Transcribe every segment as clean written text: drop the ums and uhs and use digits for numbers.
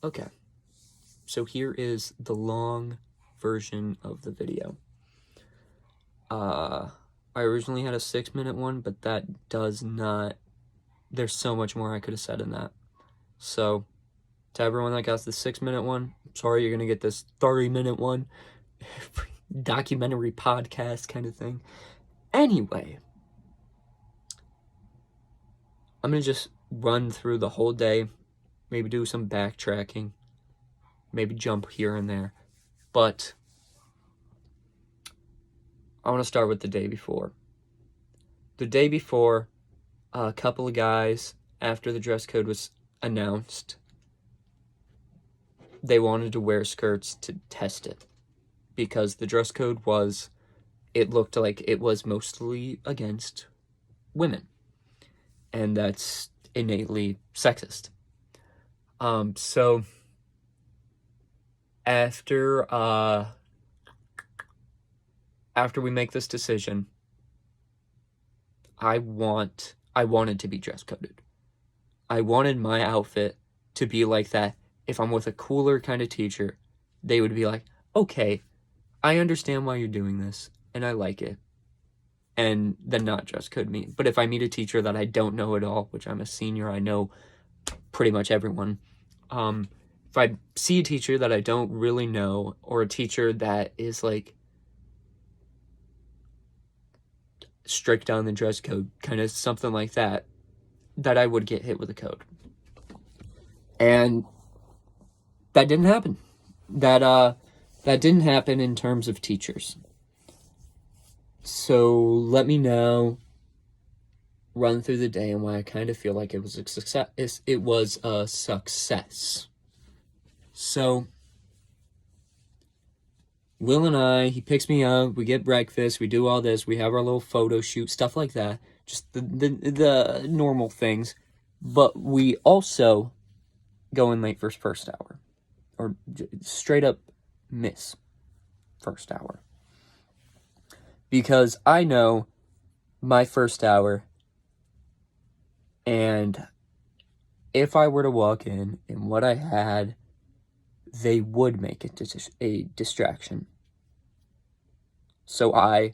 Okay, so here is the long version of the video. I originally had a 6-minute one, but that does not, there's so much more I could have said in that. So, to everyone that got the 6-minute one, sorry, you're gonna get this 30-minute one, documentary podcast kind of thing. Anyway, I'm gonna just run through the whole day, maybe do some backtracking, maybe jump here and there, but I want to start with the day before. The day before, a couple of guys, after the dress code was announced, they wanted to wear skirts to test it, because the dress code it looked like it was mostly against women, and that's innately sexist. So after we make this decision, I wanted to be dress coded. I wanted my outfit to be like that. If I'm with a cooler kind of teacher, they would be like, okay, I understand why you're doing this, and I like it, and then not dress code me. But if I meet a teacher that I don't know at all, which I'm a senior, I know pretty much everyone, if I see a teacher that I don't really know, or a teacher that is like strict on the dress code, kind of something like that, that I would get hit with a code. And that didn't happen. That didn't happen in terms of teachers. So let me now run through the day and why I kind of feel like it was a success. It was a success. So Will and I, he picks me up, we get breakfast, we do all this, we have our little photo shoot, stuff like that. Just the normal things. But we also go in late for first hour. Or straight up miss first hour. Because I know my first hour, and if I were to walk in and what I had, they would make it a distraction. So I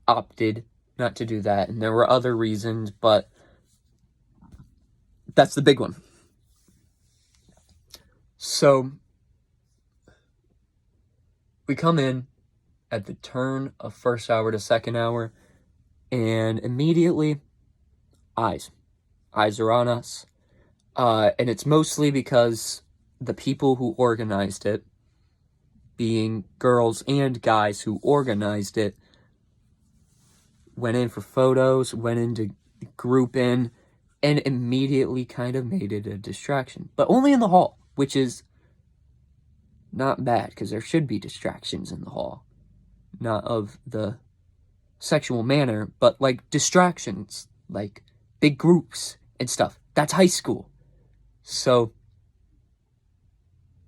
opted not to do that, and there were other reasons, but that's the big one. So we come in at the turn of first hour to second hour, and immediately eyes are on us, and it's mostly because the people who organized it, being girls and guys who organized it, went in for photos, went in to group in, and immediately kind of made it a distraction. But only in the hall, which is not bad, because there should be distractions in the hall. Not of the sexual manner, but like distractions, like big groups and stuff. That's high school. So,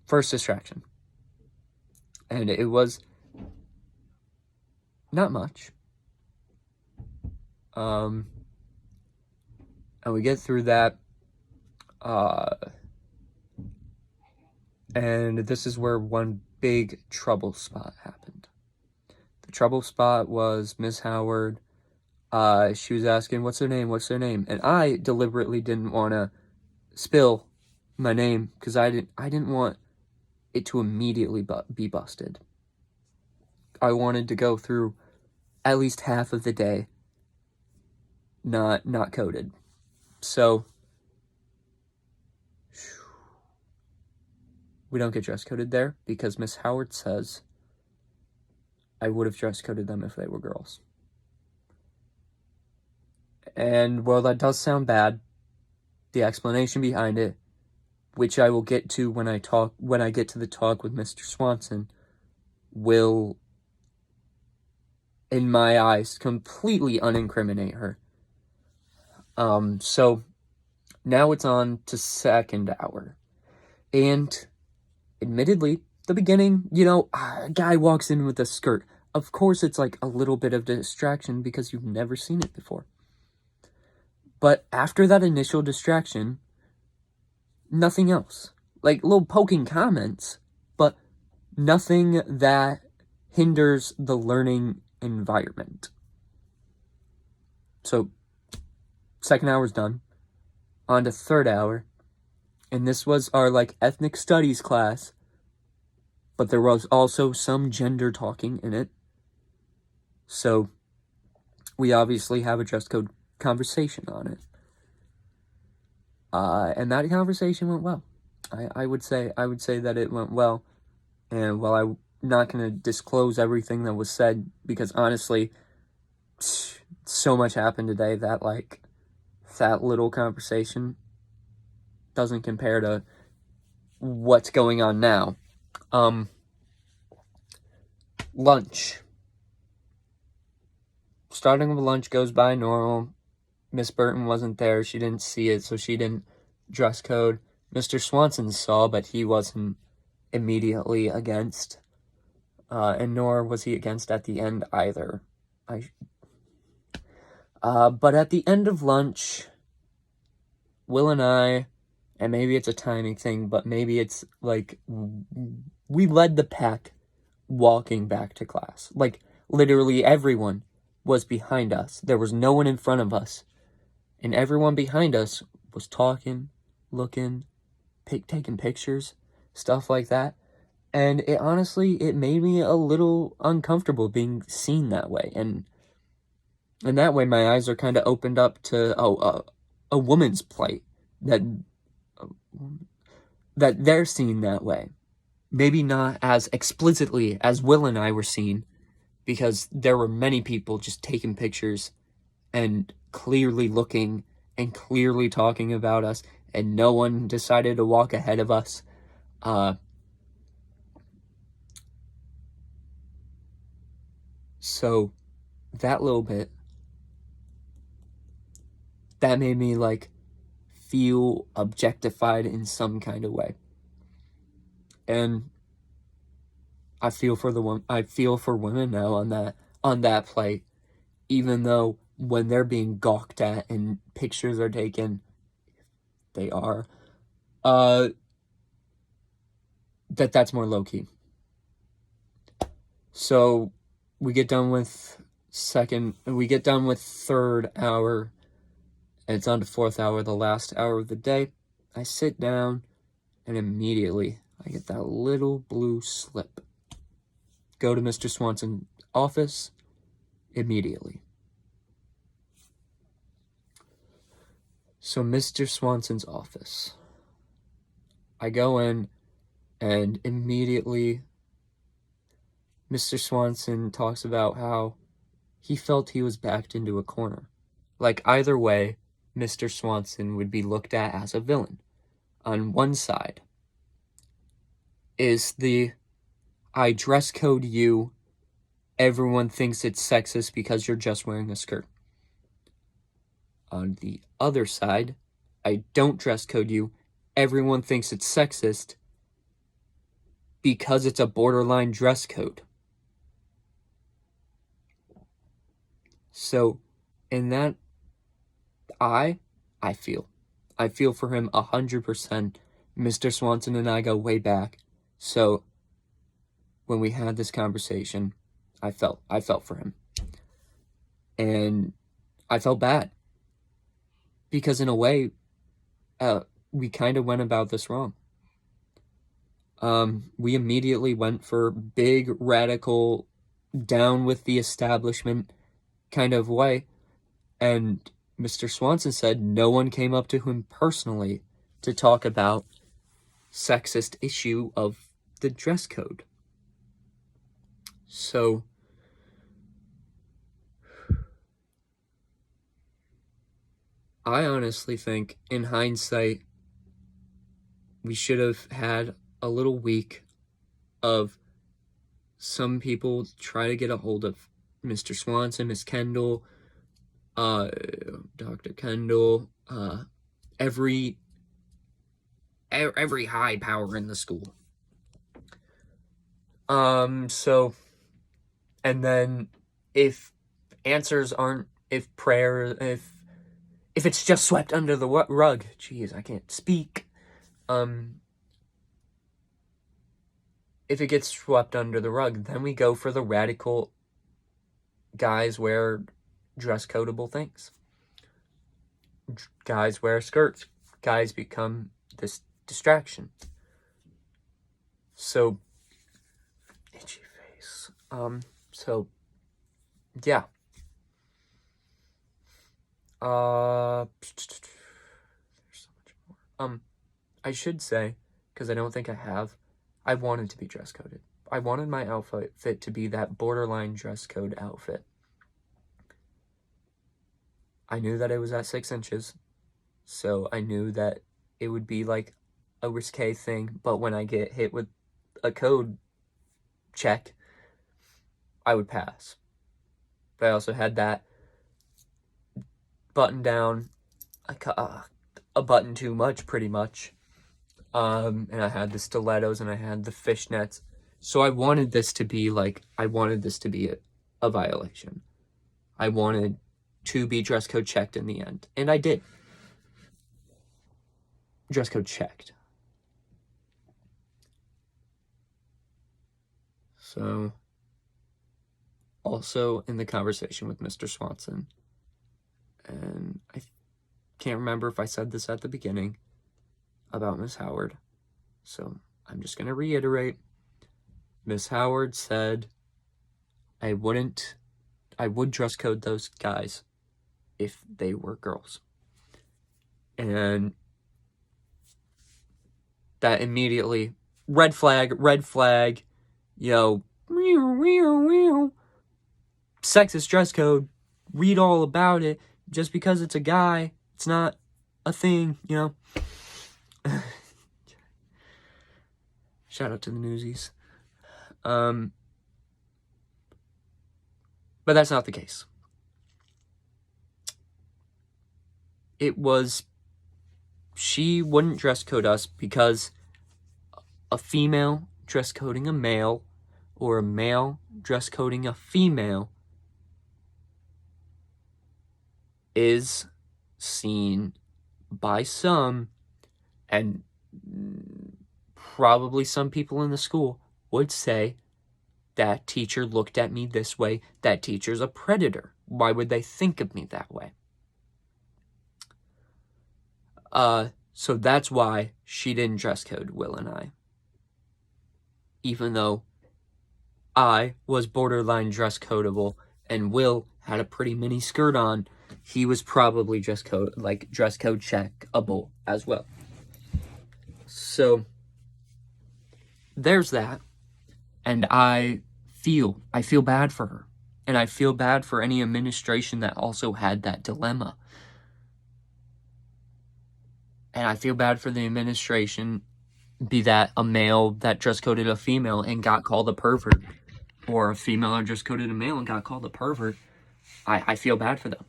first distraction. And it was not much. And we get through that. And this is where one big trouble spot happened. The trouble spot was Miss Howard. She was asking, what's her name? And I deliberately didn't want to spill my name, because I didn't want it to immediately be busted. I wanted to go through at least half of the day not coded. So we don't get dress coded there, because Miss Howard says I would have dress coded them if they were girls. And while that does sound bad, the explanation behind it, which I will get to when I get to the talk with Mr. Swanson, will, in my eyes, completely unincriminate her. So now it's on to second hour. And admittedly, the beginning, a guy walks in with a skirt. Of course, it's like a little bit of distraction because you've never seen it before. But after that initial distraction, nothing else. like little poking comments, but nothing that hinders the learning environment. So, second hour's done. On to third hour. And this was our, like, ethnic studies class. But there was also some gender talking in it. So, we obviously have a dress code conversation on it. And that conversation went well. I would say that it went well. And while I'm not going to disclose everything that was said, because honestly, so much happened today that, like, that little conversation doesn't compare to what's going on now. Lunch. Starting with lunch goes by normal. Miss Burton wasn't there. She didn't see it, so she didn't dress code. Mr. Swanson saw, but he wasn't immediately against. And nor was he against at the end either. But at the end of lunch, Will and I, and maybe it's a timing thing, but maybe it's like we led the pack walking back to class. Like, literally everyone was behind us. There was no one in front of us. And everyone behind us was talking, looking, taking pictures, stuff like that. And it made me a little uncomfortable being seen that way. And that way my eyes are kind of opened up to a woman's plight, that they're seen that way. Maybe not as explicitly as Will and I were seen, because there were many people just taking pictures and clearly looking and clearly talking about us, and no one decided to walk ahead of us. So that little bit, that made me, like, feel objectified in some kind of way. And I feel for women now on that plight, even though when they're being gawked at and pictures are taken, they are, that's more low-key. So we get done with third hour, and it's on to fourth hour, the last hour of the day. I sit down, and immediately I get that little blue slip. Go to Mr. Swanson's office immediately. So Mr. Swanson's office. I go in, and immediately Mr. Swanson talks about how he felt he was backed into a corner. Like, either way, Mr. Swanson would be looked at as a villain. On one side is the I dress code you, everyone thinks it's sexist because you're just wearing a skirt. On the other side, I don't dress code you, everyone thinks it's sexist because it's a borderline dress code. So, in that, I feel for him 100%. Mr. Swanson and I go way back. So, when we had this conversation, I felt for him. And I felt bad. Because in a way, we kind of went about this wrong. We immediately went for big, radical, down with the establishment kind of way. And Mr. Swanson said no one came up to him personally to talk about sexist issue of the dress code. So, I honestly think, in hindsight, we should have had a little week of some people try to get a hold of Mr. Swanson, Miss Kendall, Dr. Kendall, every high power in the school. So, and then if answers aren't, if it's just swept under the rug, geez, I can't speak, if it gets swept under the rug, then we go for the radical guys wear dress codeable things. Guys wear skirts. Guys become this distraction. So, itchy face. So, yeah. There's so much more. I should say, because I don't think I have, I wanted to be dress coded. I wanted my outfit to be that borderline dress code outfit. I knew that it was at 6 inches, so I knew that it would be like a risque thing, but when I get hit with a code check, I would pass. But I also had that button down, a button too much, pretty much. And I had the stilettos and I had the fishnets. So I wanted this to be a violation. I wanted to be dress code checked in the end. And I did. Dress code checked. So, also in the conversation with Mr. Swanson, and I can't remember if I said this at the beginning about Miss Howard, so I'm just going to reiterate. Miss Howard said I would dress code those guys if they were girls. And that immediately, red flag, sexist dress code, read all about it. Just because it's a guy, it's not a thing, Shout out to the Newsies. But that's not the case. She wouldn't dress code us because a female dress coding a male or a male dress coding a female is seen by some, and probably some people in the school would say, that teacher looked at me this way, that teacher's a predator. Why would they think of me that way? So that's why she didn't dress code Will and I. Even though I was borderline dress codeable and Will had a pretty mini skirt on, he was probably dress code checkable as well. So there's that. And I feel bad for her. And I feel bad for any administration that also had that dilemma. And I feel bad for the administration, be that a male that dress coded a female and got called a pervert, or a female that dress coded a male and got called a pervert. I feel bad for them.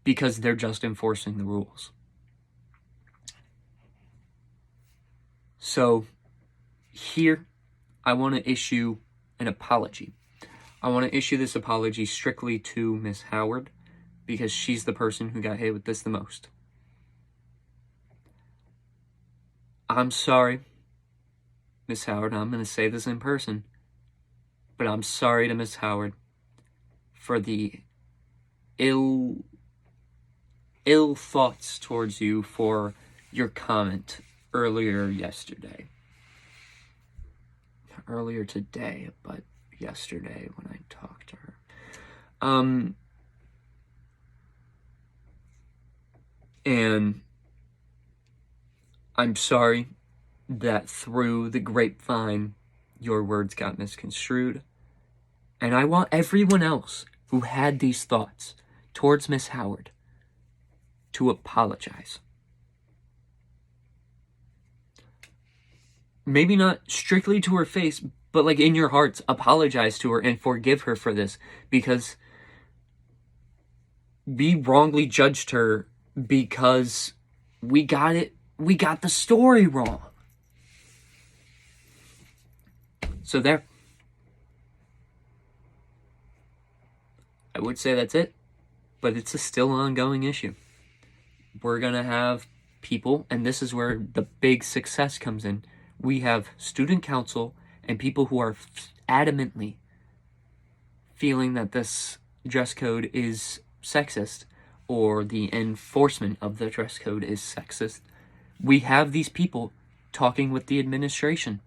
Because they're just enforcing the rules. So, here, I want to issue an apology. I want to issue this apology strictly to Miss Howard, because she's the person who got hit with this the most. I'm sorry, Miss Howard, I'm going to say this in person, but I'm sorry to Miss Howard for the ill thoughts towards you for your comment earlier today, but yesterday when I talked to her. And I'm sorry that through the grapevine, your words got misconstrued. And I want everyone else who had these thoughts towards Miss Howard to apologize. Maybe not strictly to her face, but like in your hearts, apologize to her and forgive her for this, because we wrongly judged her because we got the story wrong. So there. I would say that's it, but it's a still ongoing issue. We're going to have people, and this is where the big success comes in. We have student council and people who are adamantly feeling that this dress code is sexist, or the enforcement of the dress code is sexist. We have these people talking with the administration.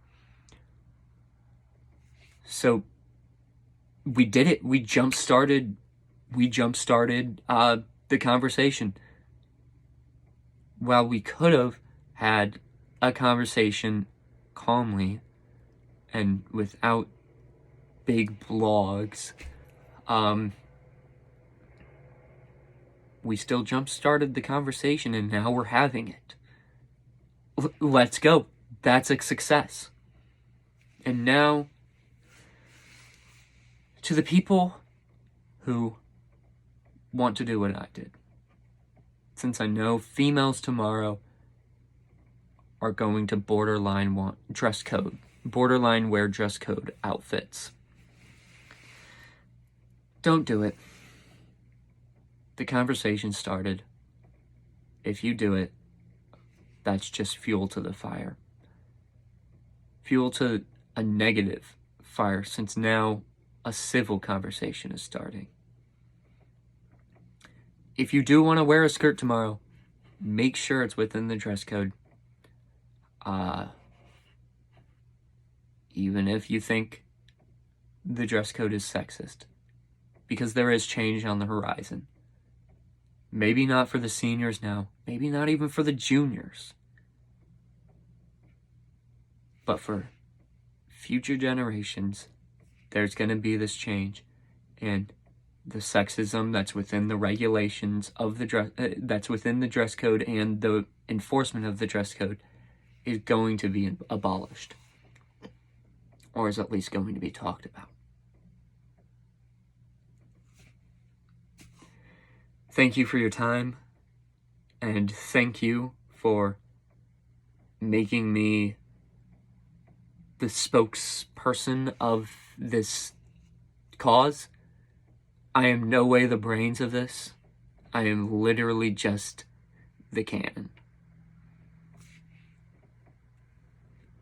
So we did it. We jump-started the conversation. While we could have had a conversation calmly and without big blogs, we still jump-started the conversation, and now we're having it. Let's go. That's a success. And now, to the people who want to do what I did, since I know females tomorrow are going to borderline wear dress code outfits. Don't do it. The conversation started. If you do it, that's just fuel to the fire. Fuel to a negative fire, since now a civil conversation is starting. If you do want to wear a skirt tomorrow, make sure it's within the dress code. Even if you think the dress code is sexist, because there is change on the horizon. Maybe not for the seniors now, maybe not even for the juniors, but for future generations, there's going to be this change, and the sexism that's within the regulations of the that's within the dress code and the enforcement of the dress code is going to be abolished, or is at least going to be talked about. Thank you for your time, and thank you for making me the spokesperson of this cause. I am no way the brains of this. I am literally just the cannon.